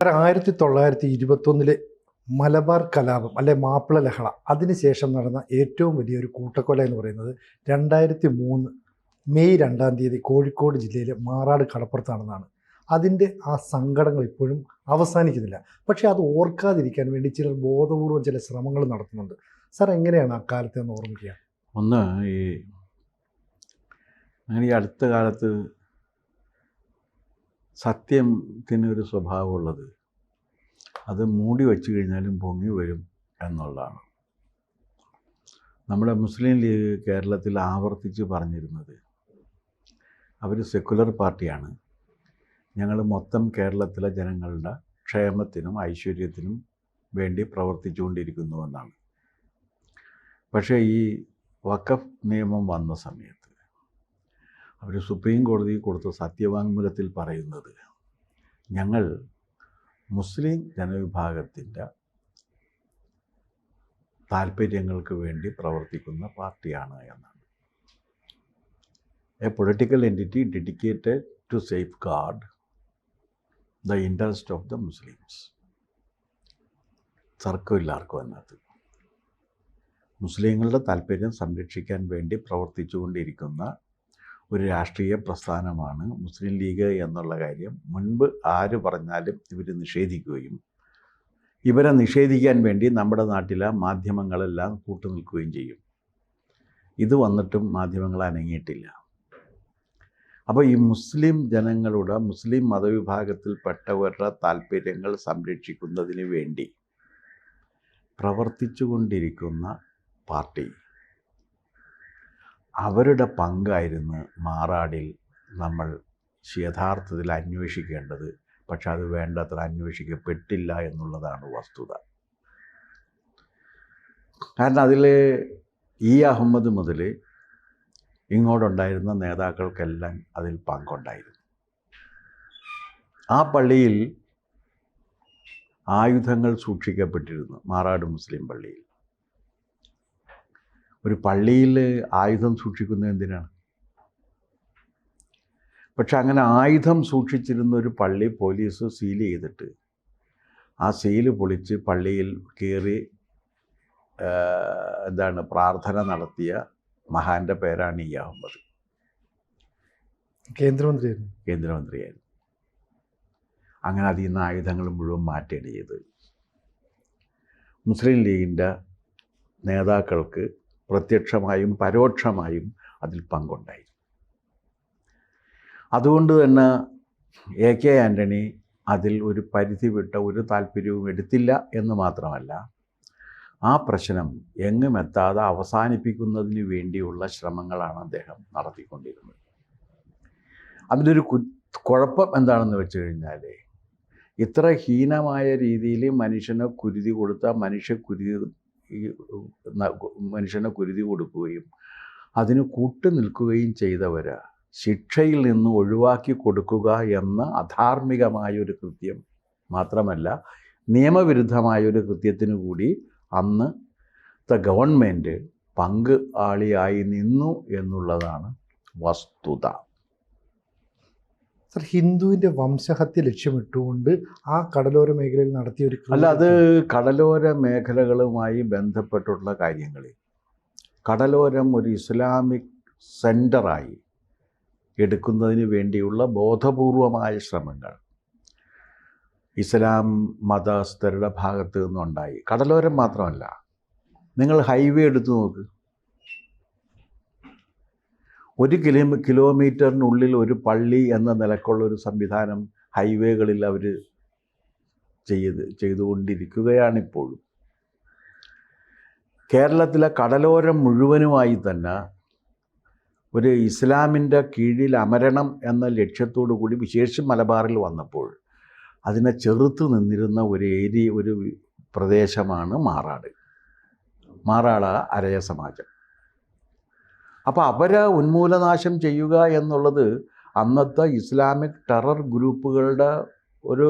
1921 മലബാർ കലാപം അല്ലെ മാപ്പിള ലഹള അതിനുശേഷം നടന്ന ഏറ്റവും വലിയൊരു കൂട്ടക്കൊല എന്ന് പറയുന്നത് 2003 മെയ് 2-ാം തീയതി കോഴിക്കോട് ജില്ലയിലെ മാറാട് കടപ്പുറത്താണെന്നാണ്. അതിൻ്റെ ആ സങ്കടങ്ങൾ ഇപ്പോഴും അവസാനിക്കുന്നില്ല. പക്ഷേ അത് ഓർക്കാതിരിക്കാൻ വേണ്ടി ചിലർ ബോധപൂർവം ചില ശ്രമങ്ങൾ നടത്തുന്നുണ്ട്. സാർ എങ്ങനെയാണ് ആ കാലത്തെ ഒന്ന് ഓർമ്മിക്കുക? ഒന്ന് ഈ അടുത്ത കാലത്ത് സത്യത്തിനൊരു സ്വഭാവമുള്ളത് അത് മൂടി വച്ചു കഴിഞ്ഞാലും പൊങ്ങി വരും എന്നുള്ളതാണ്. നമ്മുടെ മുസ്ലിം ലീഗ് കേരളത്തിൽ ആവർത്തിച്ച് പറഞ്ഞിരുന്നത് അവർ സെക്കുലർ പാർട്ടിയാണ്, ഞങ്ങൾ മൊത്തം കേരളത്തിലെ ജനങ്ങളുടെ ക്ഷേമത്തിനും ഐശ്വര്യത്തിനും വേണ്ടി പ്രവർത്തിച്ചുകൊണ്ടിരിക്കുന്നുവെന്നാണ്. പക്ഷേ ഈ വഖഫ് നിയമം വന്ന സമയത്ത് അവർ സുപ്രീം കോടതി കൊടുത്ത സത്യവാങ്മൂലത്തിൽ പറയുന്നത് ഞങ്ങൾ മുസ്ലിം ജനവിഭാഗത്തിൻ്റെ താല്പര്യങ്ങൾക്ക് വേണ്ടി പ്രവർത്തിക്കുന്ന പാർട്ടിയാണ് എന്നാണ്. A political entity dedicated to safeguard the interest of the Muslims. തർക്കമില്ലാർക്കും അതിനകത്ത് മുസ്ലിങ്ങളുടെ താല്പര്യം സംരക്ഷിക്കാൻ വേണ്ടി പ്രവർത്തിച്ചുകൊണ്ടിരിക്കുന്ന ഒരു രാഷ്ട്രീയ പ്രസ്ഥാനമാണ് മുസ്ലിം ലീഗ് എന്നുള്ള കാര്യം മുൻപ് ആര് പറഞ്ഞാലും ഇവർ നിഷേധിക്കുകയും ഇവരെ നിഷേധിക്കാൻ വേണ്ടി നമ്മുടെ നാട്ടിലെ മാധ്യമങ്ങളെല്ലാം കൂട്ടുനിൽക്കുകയും ചെയ്യും. ഇത് വന്നിട്ടും മാധ്യമങ്ങൾ അനങ്ങിയിട്ടില്ല. അപ്പോൾ ഈ മുസ്ലിം ജനങ്ങളുടെ മുസ്ലിം മതവിഭാഗത്തിൽപ്പെട്ടവരുടെ താല്പര്യങ്ങൾ സംരക്ഷിക്കുന്നതിന് വേണ്ടി പ്രവർത്തിച്ചു കൊണ്ടിരിക്കുന്ന പാർട്ടി, അവരുടെ പങ്കായിരുന്നു മാറാടിൽ നമ്മൾ യഥാർത്ഥത്തിൽ അന്വേഷിക്കേണ്ടത്. പക്ഷെ അത് വേണ്ടത്ര അന്വേഷിക്കപ്പെട്ടില്ല എന്നുള്ളതാണ് വസ്തുത. കാരണം അതിൽ അഹമ്മദ് മുതൽ ഇങ്ങോട്ടുണ്ടായിരുന്ന നേതാക്കൾക്കെല്ലാം അതിൽ പങ്കുണ്ടായിരുന്നു. ആ പള്ളിയിൽ ആയുധങ്ങൾ സൂക്ഷിക്കപ്പെട്ടിരുന്നു. മാറാട് മുസ്ലിം പള്ളിയിൽ. ഒരു പള്ളിയിൽ ആയുധം സൂക്ഷിക്കുന്നത് എന്തിനാണ്? പക്ഷെ അങ്ങനെ ആയുധം സൂക്ഷിച്ചിരുന്ന ഒരു പള്ളി പോലീസ് സീൽ ചെയ്തിട്ട് ആ സീല് പൊളിച്ച് പള്ളിയിൽ കയറി പ്രാർത്ഥന നടത്തിയ മഹാൻ്റെ പേരാണ് അഹമ്മദ്. കേന്ദ്രമന്ത്രിയായിരുന്നു. അങ്ങനെ അതിൽ നിന്ന് ആയുധങ്ങൾ മുഴുവൻ മാറ്റുകയാണ് ചെയ്തത്. മുസ്ലിം ലീഗിൻ്റെ നേതാക്കൾക്ക് പ്രത്യക്ഷമായും പരോക്ഷമായും അതിൽ പങ്കുണ്ടായി. അതുകൊണ്ട് തന്നെ AK ആൻ്റണി അതിൽ ഒരു പരിധി വിട്ട ഒരു താല്പര്യവും എടുത്തില്ല എന്ന് മാത്രമല്ല, ആ പ്രശ്നം എങ്ങും എത്താതെ അവസാനിപ്പിക്കുന്നതിന് വേണ്ടിയുള്ള ശ്രമങ്ങളാണ് അദ്ദേഹം നടത്തിക്കൊണ്ടിരുന്നത്. അതിലൊരു കുഴപ്പം എന്താണെന്ന് വെച്ച് കഴിഞ്ഞാൽ, ഇത്ര ഹീനമായ രീതിയിൽ മനുഷ്യനെ കുരുതി കൊടുക്കുകയും അതിന് കൂട്ടു നിൽക്കുകയും ചെയ്തവരെ ശിക്ഷയിൽ നിന്ന് ഒഴിവാക്കി കൊടുക്കുക എന്ന അധാർമികമായൊരു കൃത്യം മാത്രമല്ല, നിയമവിരുദ്ധമായൊരു കൃത്യത്തിനു കൂടി അന്നത്തെ ഗവൺമെൻറ് പങ്കാളിയായി നിന്നു എന്നുള്ളതാണ് വസ്തുത. സർ, ഹിന്ദുവിൻ്റെ വംശഹത്യ ലക്ഷ്യമിട്ടുകൊണ്ട് ആ കടലോര മേഖലയിൽ നടത്തിയ അത് കടലോര മേഖലകളുമായി ബന്ധപ്പെട്ടുള്ള കാര്യങ്ങളിൽ കടലോരം ഒരു ഇസ്ലാമിക് സെൻ്ററായി എടുക്കുന്നതിന് വേണ്ടിയുള്ള ബോധപൂർവമായ ശ്രമങ്ങൾ ഇസ്ലാം മതസ്ഥരുടെ ഭാഗത്ത് നിന്നുണ്ടായി. കടലോരം മാത്രമല്ല, നിങ്ങൾ ഹൈവേ എടുത്തു നോക്ക്. 1 കിലോമീറ്ററിനുള്ളിൽ ഒരു പള്ളി എന്ന നിലക്കുള്ളൊരു സംവിധാനം ഹൈവേകളിൽ അവർ ചെയ്തുകൊണ്ടിരിക്കുകയാണിപ്പോഴും. കേരളത്തിലെ കടലോരം മുഴുവനുമായി തന്നെ ഒരു ഇസ്ലാമിൻ്റെ കീഴിൽ അമരണം എന്ന ലക്ഷ്യത്തോടു കൂടി വിശേഷം മലബാറിൽ വന്നപ്പോൾ അതിനെ ചെറുത്ത് നിന്നിരുന്ന ഒരു പ്രദേശമാണ് മാറാട് അരയ സമാജം. അപ്പോൾ അവരെ ഉന്മൂലനാശം ചെയ്യുക എന്നുള്ളത് അന്നത്തെ ഇസ്ലാമിക് ടെറർ ഗ്രൂപ്പുകളുടെ ഒരു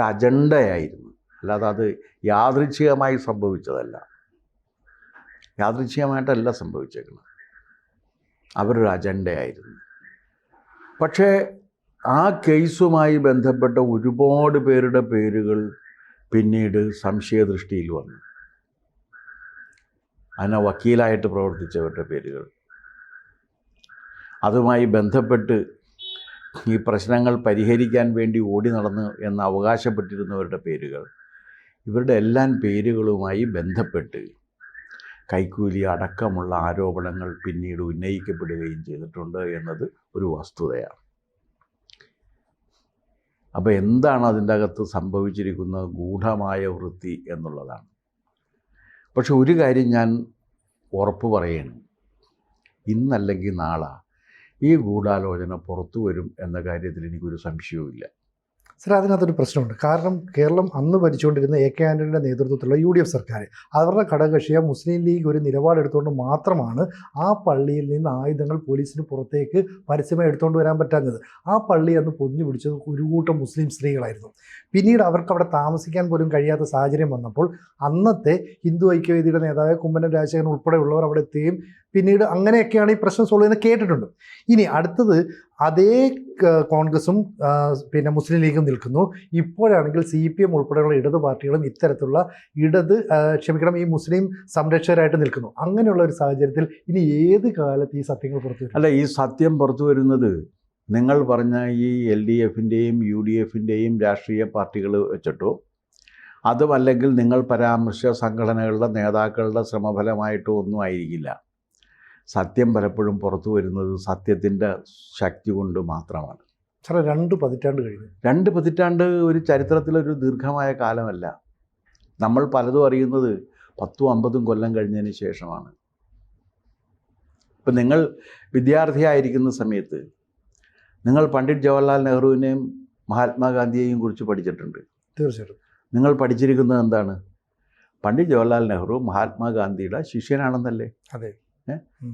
അജണ്ടയായിരുന്നു. അല്ലാതെ അത് യാദൃച്ഛികമായി സംഭവിച്ചതല്ല. യാദൃച്ഛികമായിട്ടല്ല സംഭവിച്ചേക്കുന്നത്. അവരൊരു അജണ്ടയായിരുന്നു. പക്ഷേ ആ കേസുമായി ബന്ധപ്പെട്ട ഒരുപാട് പേരുടെ പേരുകൾ പിന്നീട് സംശയദൃഷ്ടിയിൽ വന്നു. അതിനെ വക്കീലായിട്ട് പ്രവർത്തിച്ചവരുടെ പേരുകൾ, അതുമായി ബന്ധപ്പെട്ട് ഈ പ്രശ്നങ്ങൾ പരിഹരിക്കാൻ വേണ്ടി ഓടി നടന്ന് എന്ന് അവകാശപ്പെട്ടിരുന്നവരുടെ പേരുകൾ, ഇവരുടെ എല്ലാം പേരുകളുമായി ബന്ധപ്പെട്ട് കൈക്കൂലി അടക്കമുള്ള ആരോപണങ്ങൾ പിന്നീട് ഉന്നയിക്കപ്പെടുകയും ചെയ്തിട്ടുണ്ട് എന്നത് ഒരു വസ്തുതയാണ്. അപ്പോൾ എന്താണ് അതിൻ്റെ അകത്ത് സംഭവിച്ചിരിക്കുന്ന ഗൂഢമായ വൃത്തി എന്നുള്ളതാണ്. പക്ഷെ ഒരു കാര്യം ഞാൻ ഉറപ്പ് പറയുന്നു, ഇന്നല്ലെങ്കിൽ നാളെ ഈ ഗൂഢാലോചന പുറത്തു വരും എന്ന കാര്യത്തിൽ എനിക്കൊരു സംശയവുമില്ല. സാർ, അതിനകത്തൊരു പ്രശ്നമുണ്ട്. കാരണം കേരളം അന്ന് ഭരിച്ചുകൊണ്ടിരുന്ന AK ആൻ്റണിയുടെ നേതൃത്വത്തിലുള്ള UDF സർക്കാർ, അവരുടെ ഘടകകക്ഷിയ മുസ്ലിം ലീഗ് ഒരു നിലപാടെടുത്തുകൊണ്ട് മാത്രമാണ് ആ പള്ളിയിൽ നിന്ന് ആയുധങ്ങൾ പോലീസിന് പുറത്തേക്ക് പരസ്യമായി എടുത്തുകൊണ്ട് വരാൻ പറ്റാഞ്ഞത്. ആ പള്ളി അന്ന് പൊതിഞ്ഞു പിടിച്ചത് ഒരു കൂട്ടം മുസ്ലിം സ്ത്രീകളായിരുന്നു. പിന്നീട് അവർക്ക് അവിടെ താമസിക്കാൻ പോലും കഴിയാത്ത സാഹചര്യം വന്നപ്പോൾ അന്നത്തെ ഹിന്ദു ഐക്യവേദിയുടെ നേതാവ് കുമ്മനം രാജശേഖരൻ ഉൾപ്പെടെയുള്ളവർ അവിടെ എത്തുകയും പിന്നീട് അങ്ങനെയൊക്കെയാണ് ഈ പ്രശ്നം സോൾവ് ചെയ്യുന്നത് കേട്ടിട്ടുണ്ട്. ഇനി അടുത്തത് അതേ കോൺഗ്രസും പിന്നെ മുസ്ലിം ലീഗും നിൽക്കുന്നു. ഇപ്പോഴാണെങ്കിൽ CPM ഉൾപ്പെടെയുള്ള ഇടത് പാർട്ടികളും ഇത്തരത്തിലുള്ള ഈ മുസ്ലിം സംരക്ഷകരായിട്ട് നിൽക്കുന്നു. അങ്ങനെയുള്ള ഒരു സാഹചര്യത്തിൽ ഇനി ഏത് കാലത്ത് ഈ സത്യങ്ങൾ പുറത്തു വരും? അല്ല, ഈ സത്യം പുറത്തു വരുന്നത് നിങ്ങൾ പറഞ്ഞ ഈ LDFൻ്റെയും UDFൻ്റെയും രാഷ്ട്രീയ പാർട്ടികൾ വെച്ചിട്ടോ അതുമല്ലെങ്കിൽ നിങ്ങൾ പരാമർശ സംഘടനകളുടെ നേതാക്കളുടെ ശ്രമഫലമായിട്ടോ ഒന്നും ആയിരിക്കില്ല. സത്യം പലപ്പോഴും പുറത്തു വരുന്നത് സത്യത്തിൻ്റെ ശക്തി കൊണ്ട് മാത്രമാണ്. സാറേ, 2 പതിറ്റാണ്ട് കഴിഞ്ഞു. 2 പതിറ്റാണ്ട് ഒരു ചരിത്രത്തിലൊരു ദീർഘമായ കാലമല്ല. നമ്മൾ പലതും അറിയുന്നത് 10-50 കൊല്ലം കഴിഞ്ഞതിന് ശേഷമാണ്. ഇപ്പം നിങ്ങൾ വിദ്യാർത്ഥിയായിരിക്കുന്ന സമയത്ത് നിങ്ങൾ പണ്ഡിറ്റ് ജവഹർലാൽ നെഹ്റുവിനെയും മഹാത്മാഗാന്ധിയെയും കുറിച്ച് പഠിച്ചിട്ടുണ്ട്. തീർച്ചയായിട്ടും. നിങ്ങൾ പഠിച്ചിരിക്കുന്നത് എന്താണ്? പണ്ഡിറ്റ് ജവഹർലാൽ നെഹ്റു മഹാത്മാഗാന്ധിയുടെ ശിഷ്യനാണെന്നല്ലേ? അതെ.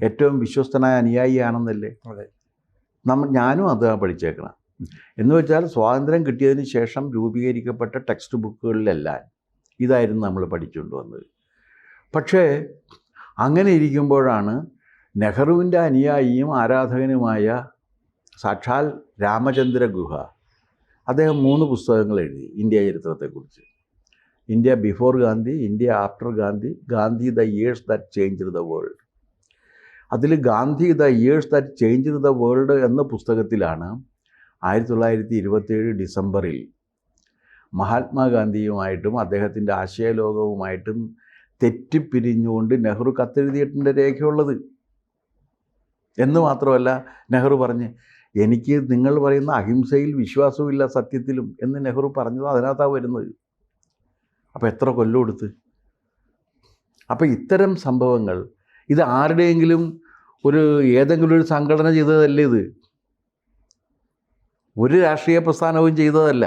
ഏറ്റവും വിശ്വസ്തനായ അനുയായിയാണെന്നല്ലേ? അതെ. ഞാനും അത് പഠിച്ചേക്കണം. എന്ന് വെച്ചാൽ സ്വാതന്ത്ര്യം കിട്ടിയതിന് ശേഷം രൂപീകരിക്കപ്പെട്ട ടെക്സ്റ്റ് ബുക്കുകളിലെല്ലാം ഇതായിരുന്നു നമ്മൾ പഠിച്ചുകൊണ്ട് വന്നത്. പക്ഷേ അങ്ങനെ ഇരിക്കുമ്പോഴാണ് നെഹ്റുവിൻ്റെ അനുയായിയും ആരാധകനുമായ സാക്ഷാൽ രാമചന്ദ്ര ഗുഹ, അദ്ദേഹം 3 പുസ്തകങ്ങൾ എഴുതി ഇന്ത്യ ചരിത്രത്തെക്കുറിച്ച്. India before Gandhi, India after Gandhi, Gandhi the years that changed the world. അതിൽ Gandhi the years that changed the world എന്ന പുസ്തകത്തിലാണ് 1927 ഡിസംബറിൽ മഹാത്മാഗാന്ധിയുമായിട്ടും അദ്ദേഹത്തിൻ്റെ ആശയലോകവുമായിട്ടും തെറ്റിപ്പിരിഞ്ഞുകൊണ്ട് നെഹ്റു കത്തെഴുതിയിട്ടുണ്ട് രേഖയുള്ളത്. എന്ന് മാത്രമല്ല, നെഹ്റു പറഞ്ഞ് എനിക്ക് നിങ്ങൾ പറയുന്ന അഹിംസയിൽ വിശ്വാസമില്ല സത്യത്തിലും എന്ന് നെഹ്റു പറഞ്ഞത് അതിനകത്താണ് വരുന്നത്. അപ്പോൾ എത്ര കൊല്ലം എടുത്ത്? അപ്പോൾ ഇത്തരം സംഭവങ്ങൾ ഇത് ആരുടെയെങ്കിലും ഏതെങ്കിലും ഒരു സംഘടന ചെയ്തതല്ല. ഇത് ഒരു രാഷ്ട്രീയ പ്രസ്ഥാനവും ചെയ്തതല്ല.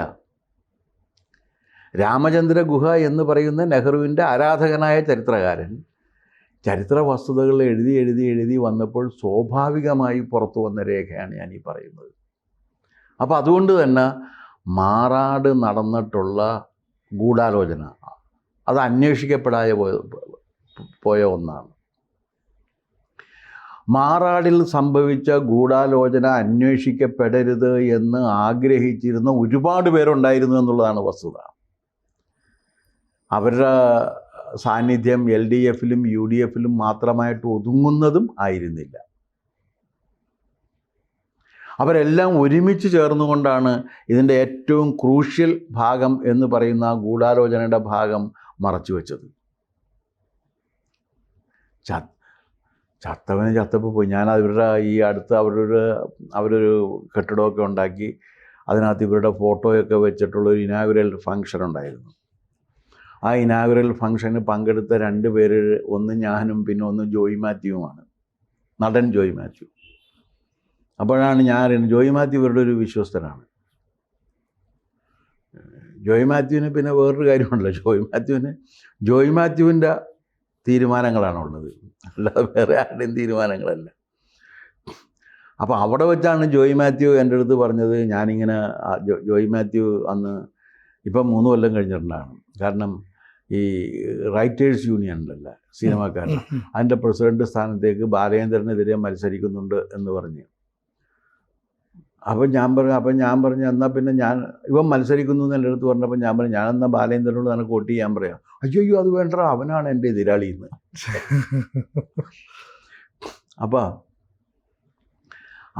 രാമചന്ദ്ര ഗുഹ എന്ന് പറയുന്ന നെഹ്റുവിൻ്റെ ആരാധകനായ ചരിത്രകാരൻ ചരിത്ര വസ്തുതകൾ എഴുതി വന്നപ്പോൾ സ്വാഭാവികമായി പുറത്തു വന്ന രേഖയാണ് ഞാൻ ഈ പറയുന്നത്. അപ്പോൾ അതുകൊണ്ട് തന്നെ മാറാട് നടന്നിട്ടുള്ള ഗൂഢാലോചന അത് അന്വേഷിക്കപ്പെടാതെ പോയ ഒന്നാണ്. മാറാടിൽ സംഭവിച്ച ഗൂഢാലോചന അന്വേഷിക്കപ്പെടരുത് എന്ന് ആഗ്രഹിച്ചിരുന്ന ഒരുപാട് പേരുണ്ടായിരുന്നു എന്നുള്ളതാണ് വസ്തുത. അവരുടെ സാന്നിധ്യം LDFലും UDFലും മാത്രമായിട്ട് ഒതുങ്ങുന്നതും ആയിരുന്നില്ല. അവരെല്ലാം ഒരുമിച്ച് ചേർന്നുകൊണ്ടാണ് ഇതിൻ്റെ ഏറ്റവും ക്രൂഷ്യൽ ഭാഗം എന്ന് പറയുന്ന ഗൂഢാലോചനയുടെ ഭാഗം മറച്ചു വെച്ചത്. ചത്തവന് ചത്തപ്പോൾ പോയി. ഞാൻ അവരുടെ ഈ അടുത്ത് അവരൊരു കെട്ടിടമൊക്കെ ഉണ്ടാക്കി അതിനകത്ത് ഇവരുടെ ഫോട്ടോയൊക്കെ വെച്ചിട്ടുള്ളൊരു ഇനാഗുറൽ ഫംഗ്ഷൻ ഉണ്ടായിരുന്നു. ആ ഇനാഗുറൽ ഫംഗ്ഷന് പങ്കെടുത്ത 2 പേര്, ഒന്ന് ഞാനും പിന്നെ ഒന്ന് ജോയി മാത്യുവുമാണ്, നടൻ ജോയി മാത്യു. അപ്പോഴാണ് ഞാൻ അറിയുന്നത് ജോയി മാത്യു ഇവരുടെ ഒരു വിശ്വസ്തനാണ്. ജോയി മാത്യുവിന് പിന്നെ വേറൊരു കാര്യമുണ്ടല്ലോ, ജോയി മാത്യുവിൻ്റെ തീരുമാനങ്ങളാണുള്ളത്, അല്ലാതെ വേറെ ആരുടെയും തീരുമാനങ്ങളല്ല. അപ്പോൾ അവിടെ വെച്ചാണ് ജോയി മാത്യു എൻ്റെ അടുത്ത് പറഞ്ഞത്. ഞാനിങ്ങനെ ജോയി മാത്യു അന്ന് ഇപ്പം 3 കൊല്ലം കഴിഞ്ഞിട്ടുണ്ടാണ്. കാരണം ഈ റൈറ്റേഴ്സ് യൂണിയൻ ഉണ്ടല്ല, സിനിമാക്കാരൻ, അതിൻ്റെ പ്രസിഡന്റ് സ്ഥാനത്തേക്ക് ബാലചന്ദ്രനെതിരെ മത്സരിക്കുന്നുണ്ട് എന്ന് പറഞ്ഞ് അപ്പം ഞാൻ പറഞ്ഞു എന്നാൽ പിന്നെ ഇവൻ മത്സരിക്കുന്നു എന്ന് എൻ്റെ അടുത്ത് പറഞ്ഞപ്പോൾ ഞാൻ പറഞ്ഞു ഞാനെന്നാൽ ബാലേന്ദ്രനോട് നിനക്ക് വോട്ട് ചെയ്യാൻ പറയാം. അയ്യോ അത് വേണ്ട, അവനാണ് എൻ്റെ എതിരാളി എന്ന്. അപ്പോൾ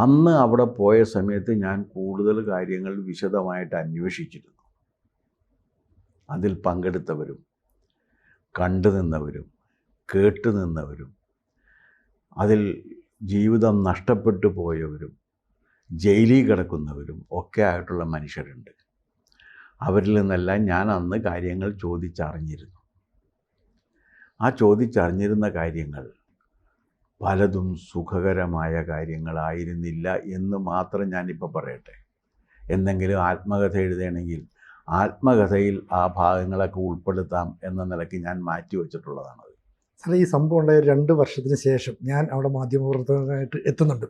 അന്ന് അവിടെ പോയ സമയത്ത് ഞാൻ കൂടുതൽ കാര്യങ്ങൾ വിശദമായിട്ട് അന്വേഷിച്ചിരുന്നു. അതിൽ പങ്കെടുത്തവരും കണ്ടു നിന്നവരും കേട്ടു നിന്നവരും അതിൽ ജീവിതം നഷ്ടപ്പെട്ടു പോയവരും ജയിലിൽ കിടക്കുന്നവരും ഒക്കെ ആയിട്ടുള്ള മനുഷ്യരുണ്ട്. അവരിൽ നിന്നെല്ലാം ഞാൻ അന്ന് കാര്യങ്ങൾ ചോദിച്ചറിഞ്ഞിരുന്നു. ആ ചോദിച്ചറിഞ്ഞിരുന്ന കാര്യങ്ങൾ പലതും സുഖകരമായ കാര്യങ്ങളായിരുന്നില്ല എന്ന് മാത്രം ഞാനിപ്പോൾ പറയട്ടെ. എന്തെങ്കിലും ആത്മകഥ എഴുതുകയാണെങ്കിൽ ആത്മകഥയിൽ ആ ഭാഗങ്ങളൊക്കെ ഉൾപ്പെടുത്താം എന്ന നിലയ്ക്ക് ഞാൻ മാറ്റിവെച്ചിട്ടുള്ളതാണത്. സാറേ, ഈ സംഭവം ഉണ്ടായ 2 വർഷത്തിന് ശേഷം ഞാൻ അവിടെ മാധ്യമപ്രവർത്തകനായിട്ട് എത്തുന്നുണ്ട്.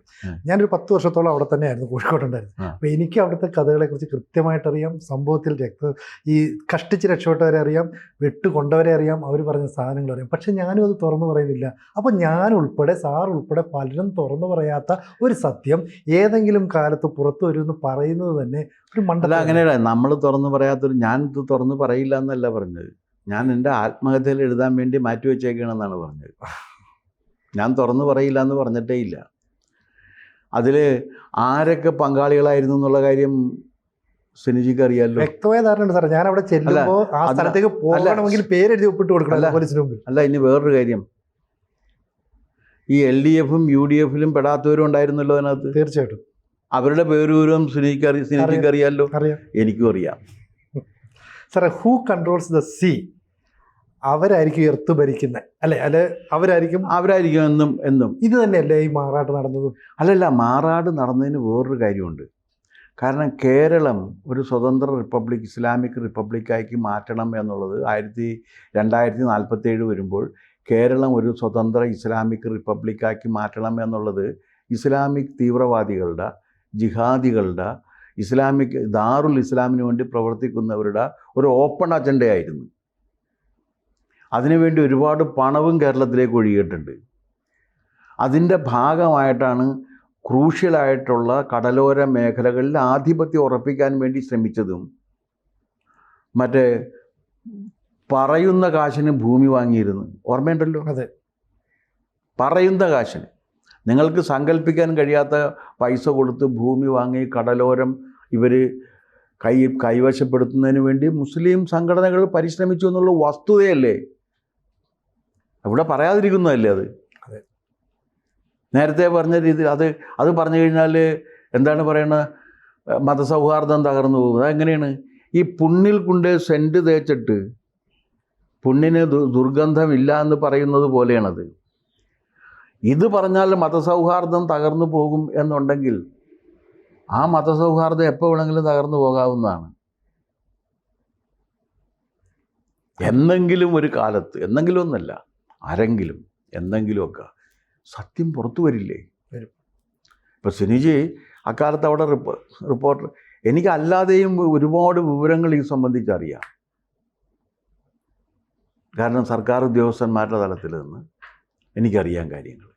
ഞാനൊരു 10 വർഷത്തോളം അവിടെ തന്നെയായിരുന്നു, കോഴിക്കോട്ടുണ്ടായിരുന്നു. അപ്പോൾ എനിക്ക് അവിടുത്തെ കഥകളെക്കുറിച്ച് കൃത്യമായിട്ട് അറിയാം. സംഭവത്തിൽ ഈ കഷ്ടിച്ച് രക്ഷപ്പെട്ടവരെ അറിയാം, വെട്ടുകൊണ്ടവരെ അറിയാം, അവർ പറഞ്ഞ സാധനങ്ങൾ അറിയാം. പക്ഷെ ഞാനും അത് തുറന്നു പറയുന്നില്ല. അപ്പോൾ ഞാൻ ഉൾപ്പെടെ സാർ ഉൾപ്പെടെ പലരും തുറന്നു പറയാത്ത ഒരു സത്യം ഏതെങ്കിലും കാലത്ത് പുറത്തു വരുമെന്ന് പറയുന്നത് തന്നെ ഒരു മണ്ടല്ല. അങ്ങനെയല്ല, നമ്മൾ തുറന്നു പറയാത്തൊരു ഞാനിത് തുറന്നു പറയില്ല എന്നല്ല പറഞ്ഞത്. ഞാൻ എൻ്റെ ആത്മകഥയിൽ എഴുതാൻ വേണ്ടി മാറ്റിവെച്ചേക്കണമെന്നാണ് പറഞ്ഞത്. ഞാൻ തുറന്നു പറയില്ല എന്ന് പറഞ്ഞിട്ടേ ഇല്ല. അതിൽ ആരൊക്കെ പങ്കാളികളായിരുന്നു എന്നുള്ള കാര്യം സിനിജിക്ക് അറിയാമല്ലോ. വ്യക്തമായ ധാരണ സാർ. ഞാൻ അവിടെ ചെല്ലുമ്പോൾ ആ സ്ഥലത്തേക്ക് പോകണമെങ്കിൽ പേരെഴുതി ഒപ്പിട്ട് കൊടുക്കണം പോലീസിന് മുമ്പിൽ. അല്ല, ഇനി വേറൊരു കാര്യം, ഈ LDFും UDFിലും പെടാത്തവരും ഉണ്ടായിരുന്നല്ലോ അതിനകത്ത്. തീർച്ചയായിട്ടും അവരുടെ പേരൂരും സിനിജിക്ക് അറിയാമല്ലോ, എനിക്കും അറിയാം. സാറേ, ഹൂ കൺട്രോൾസ് ദ സീ? അവരായിരിക്കും എർത്ത് ഭരിക്കുന്നത് അല്ലേ? അവരായിരിക്കും എന്നും ഇത് തന്നെയല്ലേ ഈ മാറാട്ട് നടന്നതും? അല്ലല്ല, മാറാട് നടന്നതിന് വേറൊരു കാര്യമുണ്ട്. കാരണം കേരളം ഒരു സ്വതന്ത്ര റിപ്പബ്ലിക്, ഇസ്ലാമിക് റിപ്പബ്ലിക്കാക്കി മാറ്റണം എന്നുള്ളത് 2047 വരുമ്പോൾ കേരളം ഒരു സ്വതന്ത്ര ഇസ്ലാമിക് റിപ്പബ്ലിക്കാക്കി മാറ്റണം എന്നുള്ളത് ഇസ്ലാമിക് തീവ്രവാദികളുടെ, ജിഹാദികളുടെ, ഇസ്ലാമിക് ദാറുൽ ഇസ്ലാമിന് വേണ്ടി പ്രവർത്തിക്കുന്നവരുടെ ഒരു ഓപ്പൺ അജണ്ടയായിരുന്നു. അതിനുവേണ്ടി ഒരുപാട് പണവും കേരളത്തിലേക്ക് ഒഴുകിയിട്ടുണ്ട്. അതിൻ്റെ ഭാഗമായിട്ടാണ് ക്രൂഷ്യലായിട്ടുള്ള കടലോര മേഖലകളിൽ ആധിപത്യം ഉറപ്പിക്കാൻ വേണ്ടി ശ്രമിച്ചതും മറ്റേ പറയുന്ന കാശിന് ഭൂമി വാങ്ങിയിരുന്നു. ഓർമ്മയുണ്ടല്ലോ? അതെ, പറയുന്ന കാശിന്. നിങ്ങൾക്ക് സങ്കല്പിക്കാൻ കഴിയാത്ത പൈസ കൊടുത്ത് ഭൂമി വാങ്ങി കടലോരം ഇവർ കൈവശപ്പെടുത്തുന്നതിന് വേണ്ടി മുസ്ലിം സംഘടനകൾ പരിശ്രമിച്ചു എന്നുള്ള വസ്തുതയല്ലേ? ഇവിടെ പറയാതിരിക്കുന്നതല്ലേ അത്? നേരത്തെ പറഞ്ഞ രീതിയിൽ അത് പറഞ്ഞു കഴിഞ്ഞാൽ എന്താണ് പറയുന്നത്? മതസൗഹാർദ്ദം തകർന്നു പോകും. അതെങ്ങനെയാണ്? ഈ പുണ്ണിൽ കൊണ്ട് സെൻറ്റ് തേച്ചിട്ട് പുണ്ണിന് ദുർഗന്ധമില്ല എന്ന് പറയുന്നത് പോലെയാണത്. ഇത് പറഞ്ഞാൽ മതസൗഹാർദ്ദം തകർന്നു പോകും എന്നുണ്ടെങ്കിൽ ആ മതസൗഹാർദ്ദം എപ്പോൾ വേണമെങ്കിലും തകർന്നു പോകാവുന്നതാണ്. എന്തെങ്കിലും ഒരു കാലത്ത്, എന്തെങ്കിലും ഒന്നല്ല, ആരെങ്കിലും എന്തെങ്കിലുമൊക്കെ സത്യം പുറത്തു വരില്ലേ? ഇപ്പോൾ സിനിജി അക്കാലത്ത് അവിടെ റിപ്പോർട്ടർ, എനിക്ക് അല്ലാതെയും ഒരുപാട് വിവരങ്ങൾ ഈ സംബന്ധിച്ച് അറിയാം. കാരണം സർക്കാർ ഉദ്യോഗസ്ഥന്മാരുടെ തലത്തിൽ നിന്ന് എനിക്കറിയാൻ കാര്യങ്ങൾ.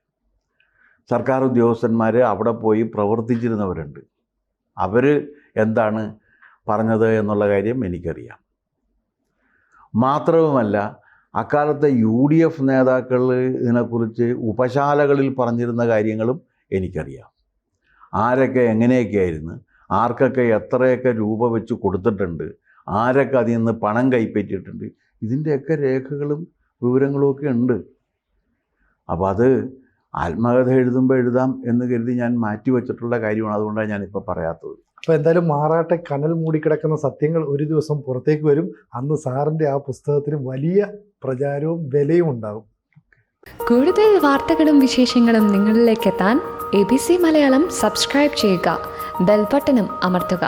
സർക്കാർ ഉദ്യോഗസ്ഥന്മാർ അവിടെ പോയി പ്രവർത്തിച്ചിരുന്നവരുണ്ട്. അവർ എന്താണ് പറഞ്ഞത് എന്നുള്ള കാര്യം എനിക്കറിയാം. മാത്രവുമല്ല, അക്കാലത്തെ UDF നേതാക്കൾ ഇതിനെക്കുറിച്ച് ഉപശാലകളിൽ പറഞ്ഞിരുന്ന കാര്യങ്ങളും എനിക്കറിയാം. ആരൊക്കെ എങ്ങനെയൊക്കെയായിരുന്നു, ആർക്കൊക്കെ എത്രയൊക്കെ രൂപ വെച്ച് കൊടുത്തിട്ടുണ്ട്, ആരൊക്കെ അതിൽ നിന്ന് പണം കൈപ്പറ്റിയിട്ടുണ്ട്, ഇതിൻ്റെയൊക്കെ രേഖകളും വിവരങ്ങളും ഒക്കെ ഉണ്ട്. അപ്പോൾ അത് ആത്മകഥ എഴുതുമ്പോൾ എഴുതാം എന്ന് കരുതി ഞാൻ മാറ്റിവെച്ചിട്ടുള്ള കാര്യമാണ്. അതുകൊണ്ടാണ് ഞാനിപ്പോൾ പറയാത്തത്. അപ്പോൾ എന്തായാലും മാറാട്ടെ കനൽ മൂടിക്കിടക്കുന്ന സത്യങ്ങൾ ഒരു ദിവസം പുറത്തേക്ക് വരും. അന്ന് സാറിൻ്റെ ആ പുസ്തകത്തിന് വലിയ പ്രചാരവും വിലയും ഉണ്ടാകും. കൂടുതൽ വാർത്തകളും വിശേഷങ്ങളും നിങ്ങളിലേക്ക് എത്താൻ ABC മലയാളം സബ്സ്ക്രൈബ് ചെയ്യുക, ബെൽ ബട്ടണും അമർത്തുക.